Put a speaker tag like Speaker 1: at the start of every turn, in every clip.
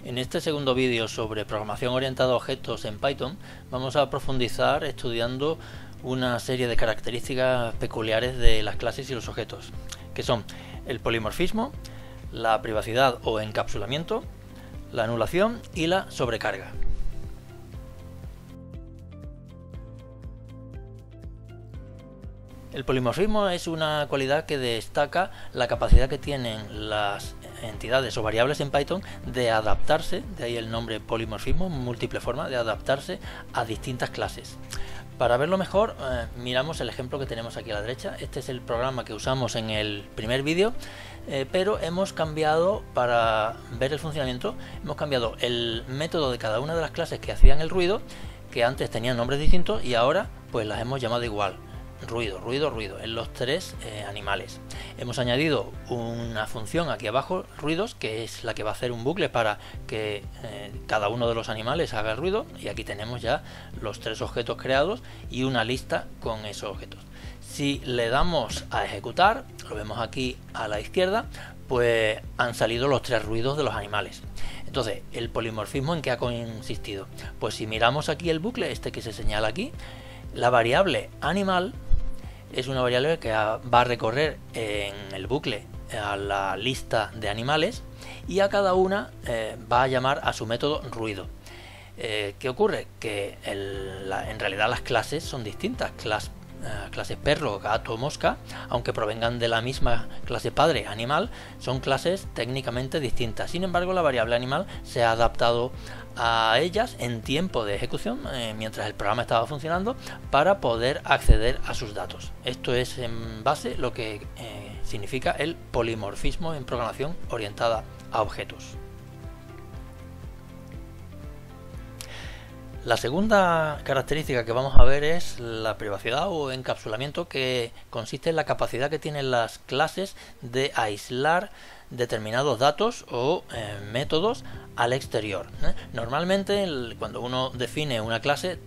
Speaker 1: En este segundo vídeo sobre programación orientada a objetos en Python vamos a profundizar estudiando una serie de características peculiares de las clases y los objetos, que son el polimorfismo, la privacidad o encapsulamiento, la anulación y la sobrecarga. El polimorfismo es una cualidad que destaca la capacidad que tienen las entidades o variables en Python de adaptarse, de ahí el nombre polimorfismo, múltiple forma de adaptarse a distintas clases. Para verlo mejor, miramos el ejemplo que tenemos aquí a la derecha. Este es el programa que usamos en el primer vídeo, pero hemos cambiado, para ver el funcionamiento, hemos cambiado el método de cada una de las clases que hacían el ruido, que antes tenían nombres distintos y ahora pues las hemos llamado igual. Ruido, ruido, ruido, en los tres animales. Hemos añadido una función aquí abajo, ruidos, que es la que va a hacer un bucle para que cada uno de los animales haga el ruido, y aquí tenemos ya los tres objetos creados y una lista con esos objetos. Si le damos a ejecutar, lo vemos aquí a la izquierda, pues han salido los tres ruidos de los animales. Entonces, ¿el polimorfismo en qué ha consistido? Pues si miramos aquí el bucle, este que se señala aquí, la variable animal es una variable que va a recorrer en el bucle a la lista de animales y a cada una va a llamar a su método ruido. ¿Qué ocurre? Que en realidad las clases son distintas. Clase perro, gato, mosca, aunque provengan de la misma clase padre, animal, son clases técnicamente distintas. Sin embargo, la variable animal se ha adaptado a ellas en tiempo de ejecución, mientras el programa estaba funcionando, para poder acceder a sus datos. Esto es en base lo que significa el polimorfismo en programación orientada a objetos. La segunda característica que vamos a ver es la privacidad o encapsulamiento, que consiste en la capacidad que tienen las clases de aislar determinados datos o métodos al exterior. Normalmente cuando uno define una clase,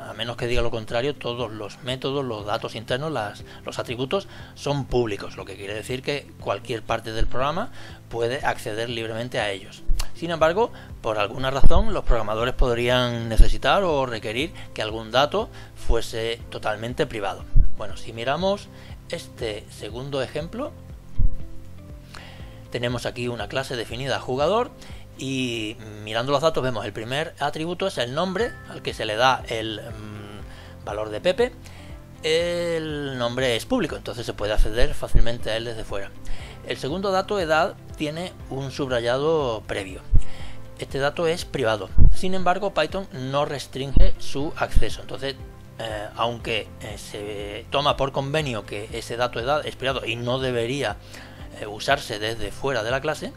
Speaker 1: a menos que diga lo contrario, todos los métodos, los datos internos, los atributos son públicos, lo que quiere decir que cualquier parte del programa puede acceder libremente a ellos. Sin embargo, por alguna razón, los programadores podrían necesitar o requerir que algún dato fuese totalmente privado. Bueno, si miramos este segundo ejemplo, tenemos aquí una clase definida jugador y mirando los datos vemos el primer atributo es el nombre, al que se le da el valor de Pepe. El nombre es público, entonces se puede acceder fácilmente a él desde fuera. El segundo dato, edad, tiene un subrayado previo. Este dato es privado. Sin embargo, Python no restringe su acceso. Entonces, aunque se toma por convenio que ese dato edad es privado y no debería usarse desde fuera de la clase,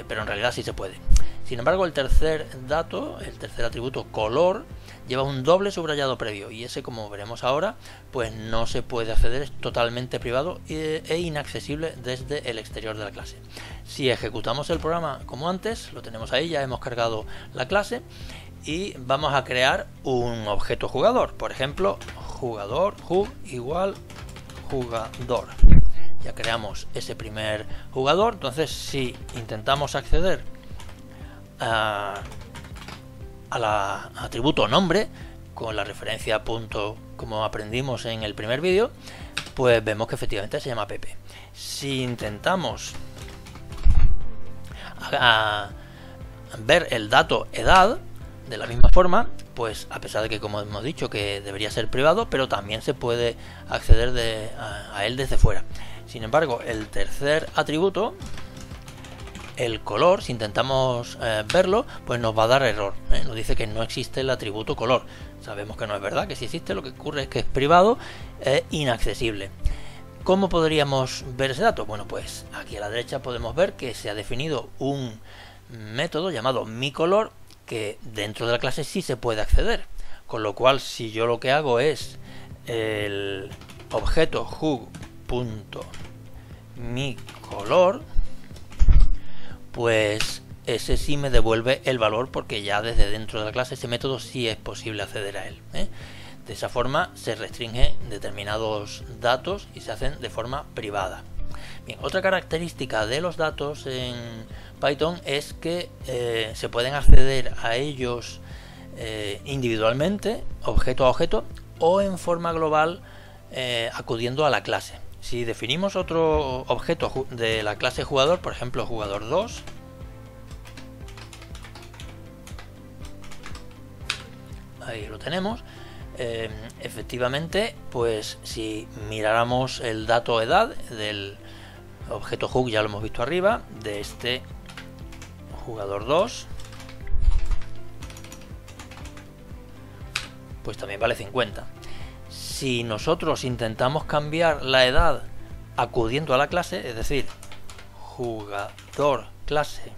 Speaker 1: pero en realidad sí se puede. Sin embargo, el tercer dato, el tercer atributo, color, lleva un doble subrayado previo, y ese, como veremos ahora, pues no se puede acceder, es totalmente privado e inaccesible desde el exterior de la clase. Si ejecutamos el programa como antes, lo tenemos ahí, ya hemos cargado la clase y vamos a crear un objeto jugador. Por ejemplo, jugador, jug igual jugador. Ya creamos ese primer jugador. Entonces, si intentamos acceder al atributo nombre con la referencia punto, como aprendimos en el primer vídeo, pues vemos que efectivamente se llama Pepe. Si intentamos ver el dato edad de la misma forma, pues a pesar de que, como hemos dicho, que debería ser privado, pero también se puede acceder a él desde fuera. Sin embargo, el tercer atributo, el color, si intentamos verlo, pues nos va a dar error. Nos dice que no existe el atributo color. Sabemos que no es verdad, que sí existe. Lo que ocurre es que es privado e inaccesible. ¿Cómo podríamos ver ese dato? Bueno, pues aquí a la derecha podemos ver que se ha definido un método llamado miColor, que dentro de la clase sí se puede acceder. Con lo cual, si yo lo que hago es el objeto jug.micolor, pues ese sí me devuelve el valor, porque ya desde dentro de la clase ese método sí es posible acceder a él. De esa forma se restringen determinados datos y se hacen de forma privada. Bien, otra característica de los datos en Python es que se pueden acceder a ellos individualmente, objeto a objeto, o en forma global acudiendo a la clase. Si definimos otro objeto de la clase jugador, por ejemplo jugador 2, ahí lo tenemos. Efectivamente, pues si miráramos el dato edad del objeto hook, ya lo hemos visto arriba, de este jugador 2, pues también vale 50. Si nosotros intentamos cambiar la edad acudiendo a la clase, es decir, jugador clase,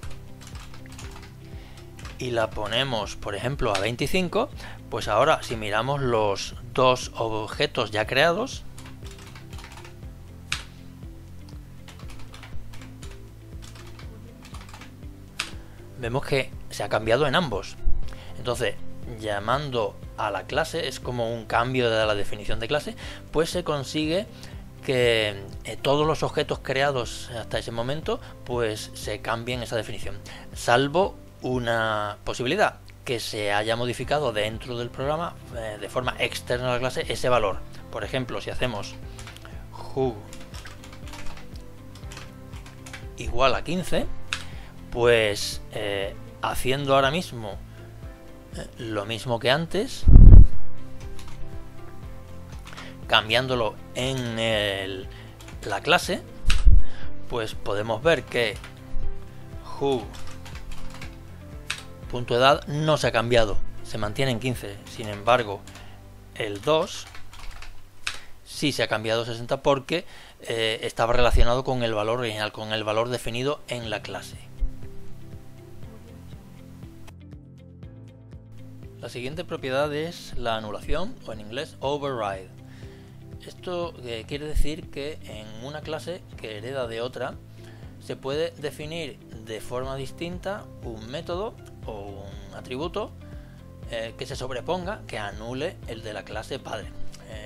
Speaker 1: y la ponemos por ejemplo a 25, pues ahora si miramos los dos objetos ya creados, vemos que se ha cambiado en ambos. Entonces, llamando a la clase, es como un cambio de la definición de clase, pues se consigue que todos los objetos creados hasta ese momento pues se cambien esa definición, salvo una posibilidad, que se haya modificado dentro del programa de forma externa a la clase ese valor. Por ejemplo, si hacemos who igual a 15, pues haciendo ahora mismo lo mismo que antes, cambiándolo en la clase, pues podemos ver que who punto edad no se ha cambiado, se mantiene en 15. Sin embargo, el 2 sí se ha cambiado a 60 porque estaba relacionado con el valor original, con el valor definido en la clase. La siguiente propiedad es la anulación, o en inglés override. Esto quiere decir que en una clase que hereda de otra se puede definir de forma distinta un método o un atributo que se sobreponga, que anule el de la clase padre.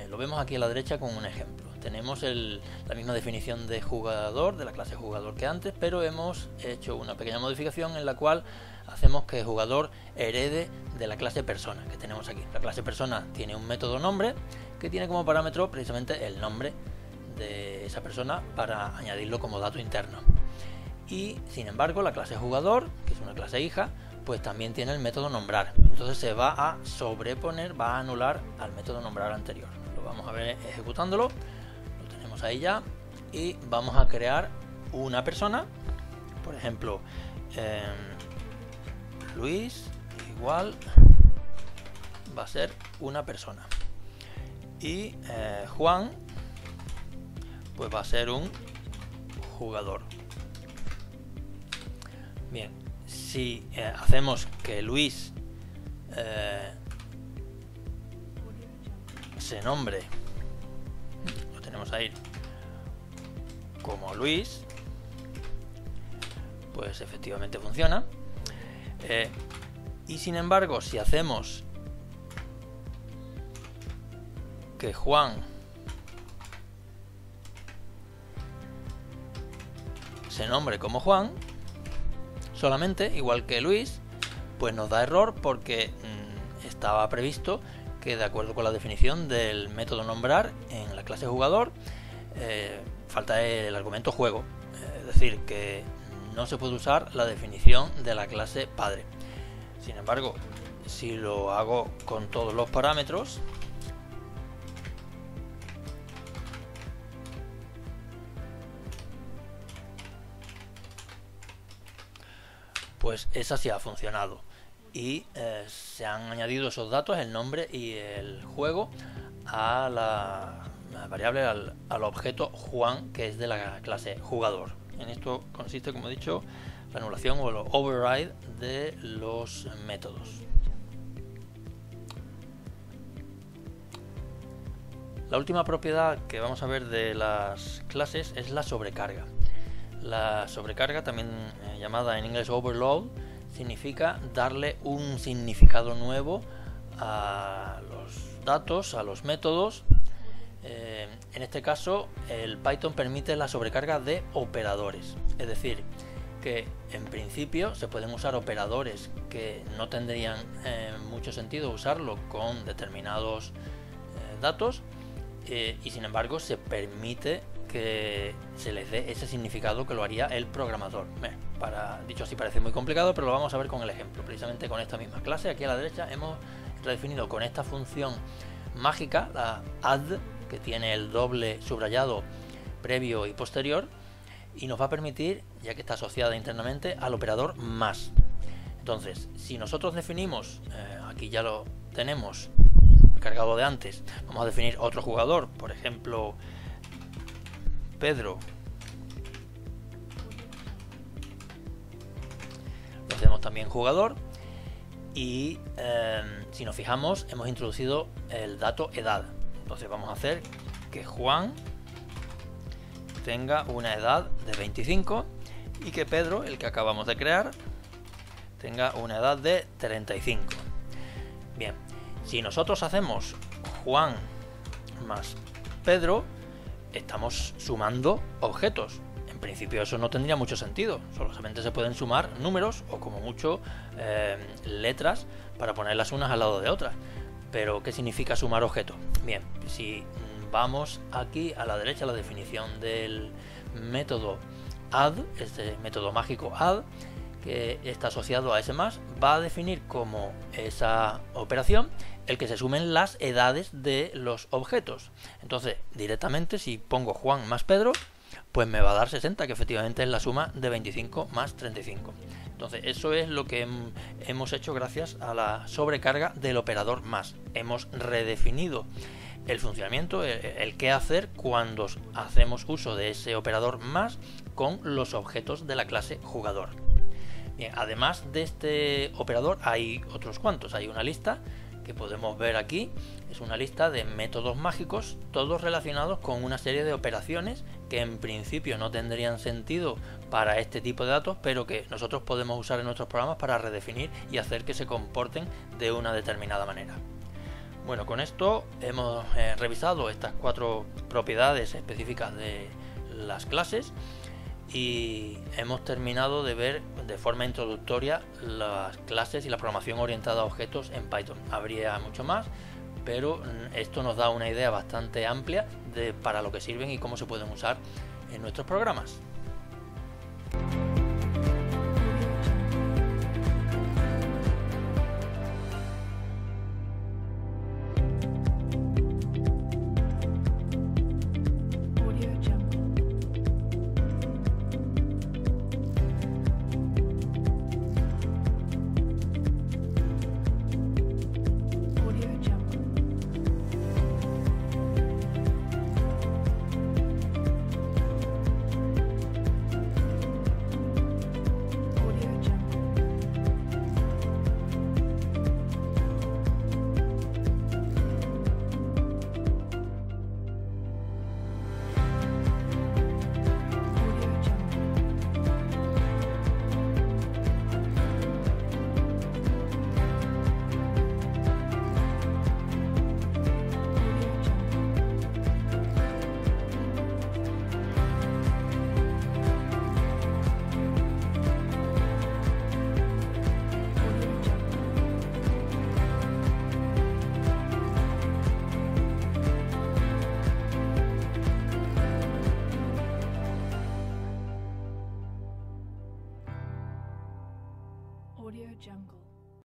Speaker 1: Lo vemos aquí a la derecha con un ejemplo. Tenemos la misma definición de jugador, de la clase jugador que antes, pero hemos hecho una pequeña modificación en la cual hacemos que el jugador herede de la clase persona que tenemos aquí. La clase persona tiene un método nombre que tiene como parámetro precisamente el nombre de esa persona para añadirlo como dato interno. Y sin embargo la clase jugador, que es una clase hija, pues también tiene el método nombrar. Entonces se va a sobreponer, va a anular al método nombrar anterior. Lo vamos a ver ejecutándolo. Lo tenemos ahí ya. Y vamos a crear una persona. Por ejemplo, Luis igual va a ser una persona. Y Juan pues va a ser un jugador. Bien, si hacemos que Luis se nombre, lo tenemos ahí como Luis, pues efectivamente funciona. Y sin embargo, si hacemos que Juan se nombre como Juan solamente, igual que Luis, pues nos da error porque estaba previsto que, de acuerdo con la definición del método nombrar en la clase jugador, falta el argumento juego, es decir, que no se puede usar la definición de la clase padre. Sin embargo, si lo hago con todos los parámetros, pues esa sí ha funcionado y se han añadido esos datos, el nombre y el juego, a la variable, al objeto Juan, que es de la clase jugador. En esto consiste, como he dicho, la anulación o el override de los métodos. La última propiedad que vamos a ver de las clases es la sobrecarga. La sobrecarga, también llamada en inglés overload, significa darle un significado nuevo a los datos, a los métodos, En este caso el Python permite la sobrecarga de operadores, es decir, que en principio se pueden usar operadores que no tendrían mucho sentido usarlo con determinados datos, y sin embargo se permite que se les dé ese significado que lo haría el programador. Dicho así parece muy complicado, pero lo vamos a ver con el ejemplo. Precisamente con esta misma clase, aquí a la derecha hemos redefinido con esta función mágica, la add, que tiene el doble subrayado previo y posterior, y nos va a permitir, ya que está asociada internamente, al operador más. Entonces, si nosotros definimos, aquí ya lo tenemos cargado de antes, vamos a definir otro jugador, por ejemplo Pedro, lo hacemos también jugador, y si nos fijamos hemos introducido el dato edad. Entonces vamos a hacer que Juan tenga una edad de 25 y que Pedro, el que acabamos de crear, tenga una edad de 35. Bien, si nosotros hacemos Juan más Pedro, estamos sumando objetos. En principio eso no tendría mucho sentido, solamente se pueden sumar números o como mucho letras para ponerlas unas al lado de otras. Pero ¿qué significa sumar objetos? Bien, si vamos aquí a la derecha a la definición del método add, este método mágico add, que está asociado a ese más, va a definir como esa operación el que se sumen las edades de los objetos. Entonces directamente si pongo Juan más Pedro, pues me va a dar 60, que efectivamente es la suma de 25 más 35. Entonces eso es lo que hemos hecho gracias a la sobrecarga del operador más. Hemos redefinido el funcionamiento, el qué hacer cuando hacemos uso de ese operador más con los objetos de la clase jugador. Bien, además de este operador hay otros cuantos, hay una lista que podemos ver aquí, es una lista de métodos mágicos, todos relacionados con una serie de operaciones que en principio no tendrían sentido para este tipo de datos, pero que nosotros podemos usar en nuestros programas para redefinir y hacer que se comporten de una determinada manera. Bueno, con esto hemos revisado estas 4 propiedades específicas de las clases y hemos terminado de ver de forma introductoria las clases y la programación orientada a objetos en Python. Habría mucho más, pero esto nos da una idea bastante amplia de para lo que sirven y cómo se pueden usar en nuestros programas.
Speaker 2: Audio Jungle.